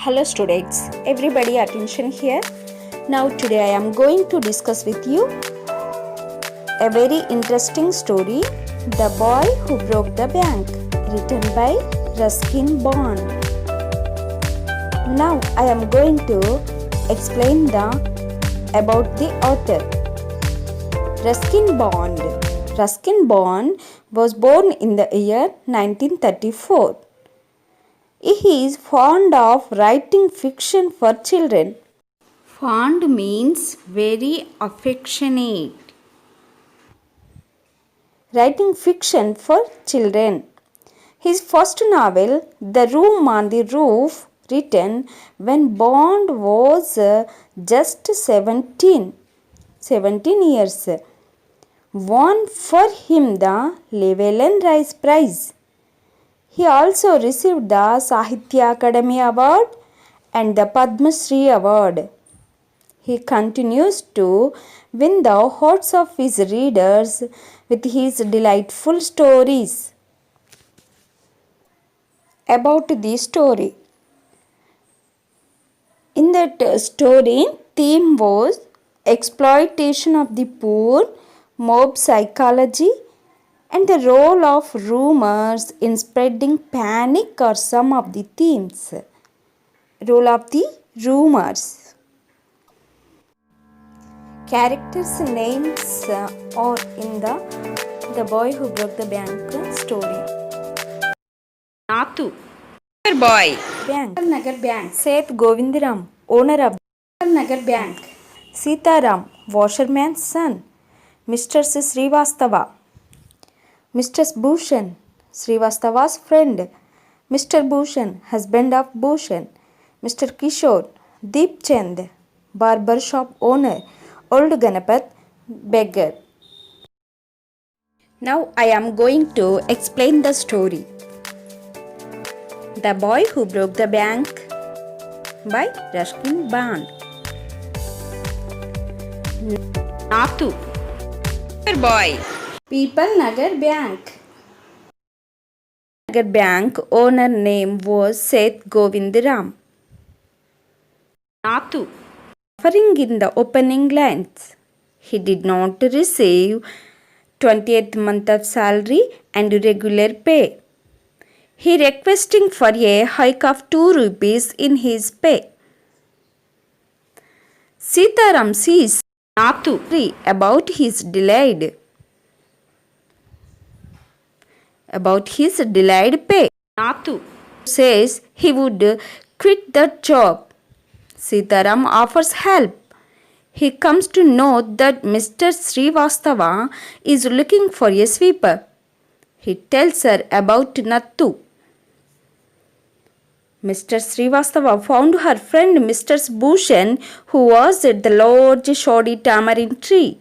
Hello students, everybody attention here. Now today I am going to discuss with you a very interesting story, The Boy Who Broke the Bank, written by Ruskin Bond. Now I am going to explain about the author. Ruskin Bond. Ruskin Bond was born in the year 1934. He is fond of writing fiction for children. Fond means very affectionate. Writing fiction for children. His first novel, The Room on the Roof, written when Bond was just 17 years, won for him the Llewellyn Rice Prize. He also received the Sahitya Akademi Award and the Padma Shri Award. He continues to win the hearts of his readers with his delightful stories. About the story. In that story, theme was exploitation of the poor, mob psychology, and the role of rumors in spreading panic are some of the themes. Role of the rumors. Characters' names are in the Boy Who Broke the Bank story. Nathu, boy. Bank. Nagar Bank. Seth Govindaram, owner of Nagar Bank. Sitaram, washerman's son. Mr. Srivastava. Mr. Bhushan, Srivastava's friend. Mr. Bhushan, husband of Bhushan. Mr. Kishore, Deep Chand, barber shop owner. Old Ganapath, beggar. Now I am going to explain the story. The Boy Who Broke the Bank by Ruskin Bond. Nathu, boy. People Nagar Bank. Nagar Bank owner name was Seth Govindaram. Nathu. Suffering in the opening lines. He did not receive 20th month of salary and regular pay. He requesting for a hike of 2 rupees in his pay. Sitaram sees Nathu about his delayed pay. Nathu says he would quit the job. Sitaram offers help. He comes to know that Mr. Srivastava is looking for a sweeper. He tells her about Nathu. Mr. Srivastava found her friend Mr. Bhushan, who was at the large shoddy tamarind tree.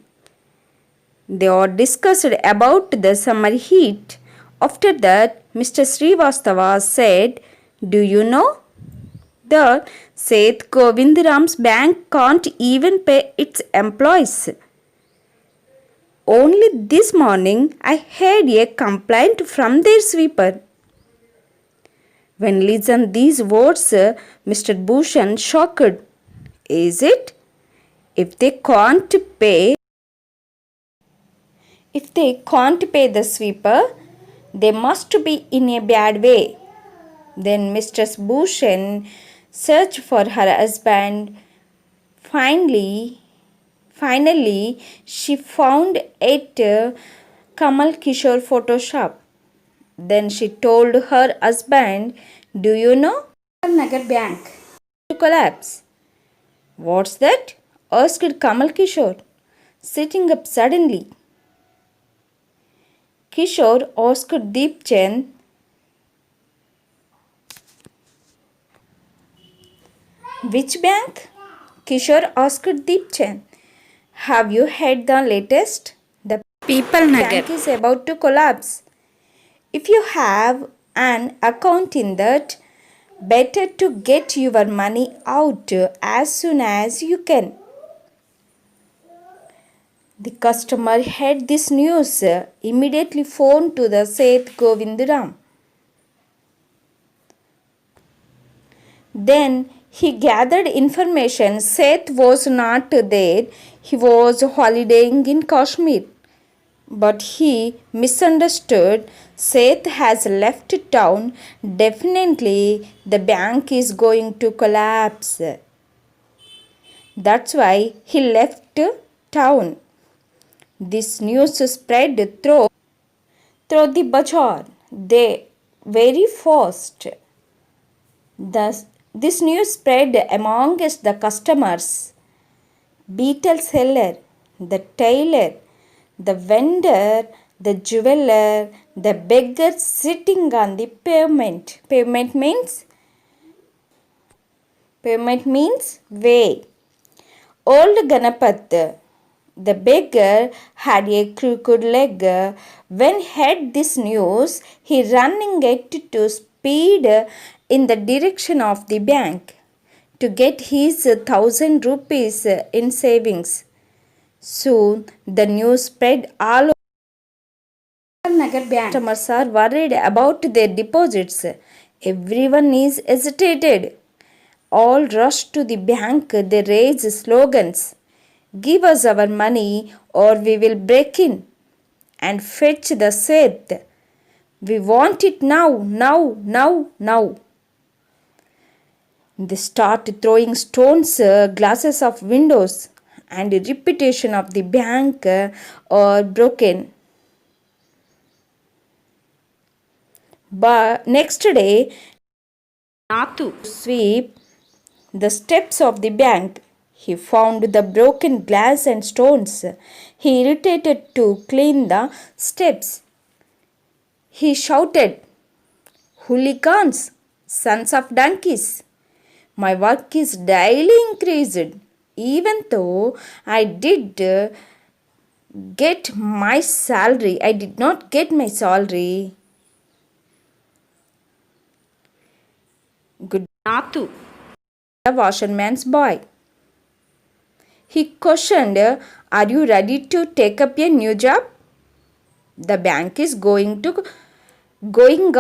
They are discussed about the summer heat. After that, Mr. Srivastava said, "Do you know that Seth Govindaram's bank can't even pay its employees? Only this morning I heard a complaint from their sweeper." When listened these words, Mr. Bhushan shocked. Is it? If they can't pay the sweeper, they must be in a bad way. Then Mr. Bhushan searched for her husband. Finally, she found it Kamal Kishore photo shop. Then she told her husband, "Do you know Nagar Bank to collapse?" "What's that?" asked Kamal Kishore, sitting up suddenly. Kishore asked Deep Chand, "Which bank?" Kishore asked Deep Chand. "Have you heard the latest? The People Nagar bank is about to collapse. If you have an account in that, better to get your money out as soon as you can." The customer heard this news, immediately phoned to the Seth Govindaram. Then he gathered information. Seth was not there. He was holidaying in Kashmir. But he misunderstood. Seth has left town. Definitely the bank is going to collapse. That's why he left town. This news spread through the bazaar. They very fast. This news spread amongst the customers. Beetle seller, the tailor, the vendor, the jeweler, the beggar sitting on the pavement. Pavement means way. Old Ganapath, the beggar, had a crooked leg. When heard this news, he running it to speed in the direction of the bank to get his 1,000 rupees in savings. Soon the news spread all over Nagar Bank. Customers are worried about their deposits. Everyone is hesitated. All rush to the bank. They raise slogans. Give us our money or we will break in and fetch the Seth. We want it now, now, now, now. They start throwing stones, glasses of windows, and the reputation of the bank are broken. But next day, Nathu sweep the steps of the bank. He found the broken glass and stones. He irritated to clean the steps. He shouted, "Hooligans, sons of donkeys! My work is daily increased. Even though I did get my salary, I did not get my salary." Good Nathu, the washerman's boy. He questioned, "Are you ready to take up a new job? The bank is going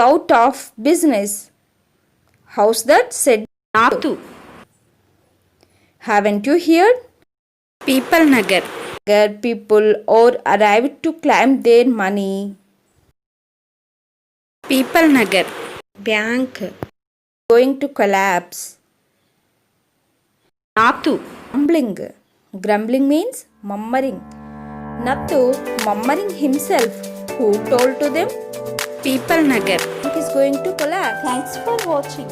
out of business." "How's that?" said Nathu. "Haven't you heard? People Nagar people are arrived to claim their money." People Nagar bank going to collapse. Nathu grumbling means murmuring. Nathu murmuring himself. Who told to them? People Nagar is going to collapse. Thanks for watching.